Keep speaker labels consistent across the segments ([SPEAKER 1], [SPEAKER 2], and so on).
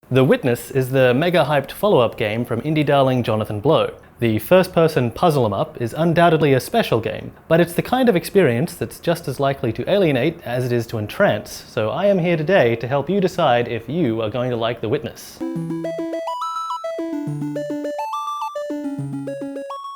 [SPEAKER 1] The Witness is the mega-hyped follow-up game from indie darling Jonathan Blow. The first-person puzzle 'em up is undoubtedly a special game, but it's the kind of experience that's just as likely to alienate as it is to entrance, so I am here today to help you decide if you are going to like The Witness.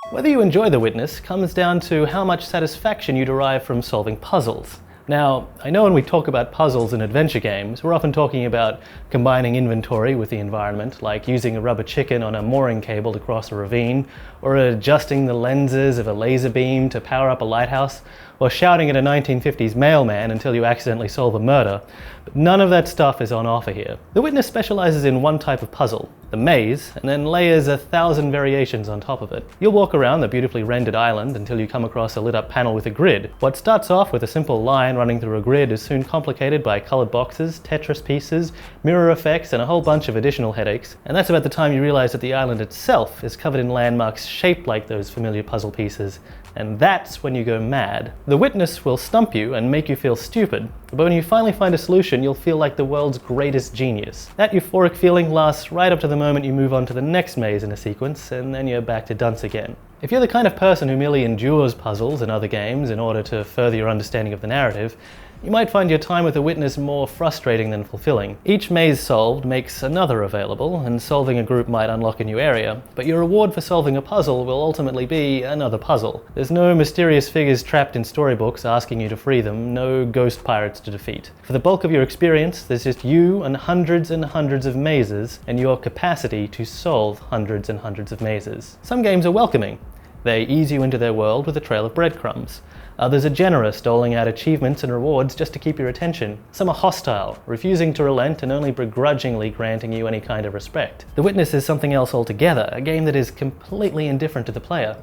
[SPEAKER 1] Whether you enjoy The Witness comes down to how much satisfaction you derive from solving puzzles. Now, I know when we talk about puzzles in adventure games, we're often talking about combining inventory with the environment, like using a rubber chicken on a mooring cable to cross a ravine, or adjusting the lenses of a laser beam to power up a lighthouse, or shouting at a 1950s mailman until you accidentally solve a murder. But none of that stuff is on offer here. The Witness specializes in one type of puzzle, the maze, and then layers 1,000 variations on top of it. You'll walk around the beautifully rendered island until you come across a lit up panel with a grid. What starts off with a simple line running through a grid is soon complicated by colored boxes, Tetris pieces, mirror effects, and a whole bunch of additional headaches. And that's about the time you realize that the island itself is covered in landmarks shaped like those familiar puzzle pieces. And that's when you go mad. The Witness will stump you and make you feel stupid, but when you finally find a solution, you'll feel like the world's greatest genius. That euphoric feeling lasts right up to the moment you move on to the next maze in a sequence, and then you're back to dunce again. If you're the kind of person who merely endures puzzles in other games in order to further your understanding of the narrative, you might find your time with The Witness more frustrating than fulfilling. Each maze solved makes another available, and solving a group might unlock a new area, but your reward for solving a puzzle will ultimately be another puzzle. There's no mysterious figures trapped in storybooks asking you to free them, no ghost pirates to defeat. For the bulk of your experience, there's just you and hundreds of mazes, and your capacity to solve hundreds and hundreds of mazes. Some games are welcoming. They ease you into their world with a trail of breadcrumbs. Others are generous, doling out achievements and rewards just to keep your attention. Some are hostile, refusing to relent and only begrudgingly granting you any kind of respect. The Witness is something else altogether, a game that is completely indifferent to the player.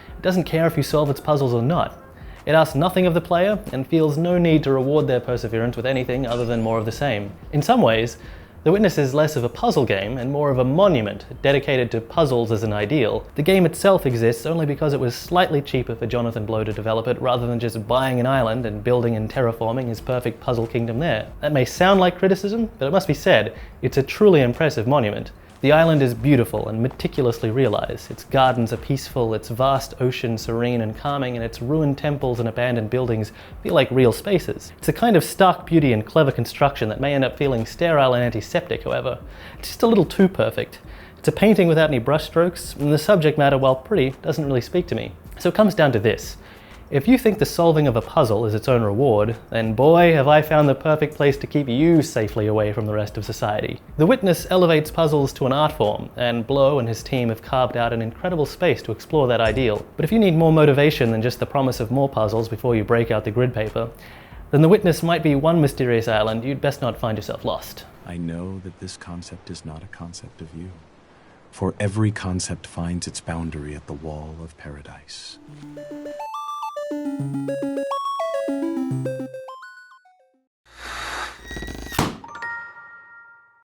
[SPEAKER 1] It doesn't care if you solve its puzzles or not. It asks nothing of the player and feels no need to reward their perseverance with anything other than more of the same. In some ways, The Witness is less of a puzzle game and more of a monument dedicated to puzzles as an ideal. The game itself exists only because it was slightly cheaper for Jonathan Blow to develop it rather than just buying an island and building and terraforming his perfect puzzle kingdom there. That may sound like criticism, but it must be said, it's a truly impressive monument. The island is beautiful and meticulously realized. Its gardens are peaceful, its vast ocean serene and calming, and its ruined temples and abandoned buildings feel like real spaces. It's a kind of stark beauty and clever construction that may end up feeling sterile and antiseptic, however. It's just a little too perfect. It's a painting without any brushstrokes, and the subject matter, while pretty, doesn't really speak to me. So it comes down to this. If you think the solving of a puzzle is its own reward, then boy, have I found the perfect place to keep you safely away from the rest of society. The Witness elevates puzzles to an art form, and Blow and his team have carved out an incredible space to explore that ideal. But if you need more motivation than just the promise of more puzzles before you break out the grid paper, then The Witness might be one mysterious island you'd best not find yourself lost.
[SPEAKER 2] I know that this concept is not a concept of you, for every concept finds its boundary at the wall of paradise.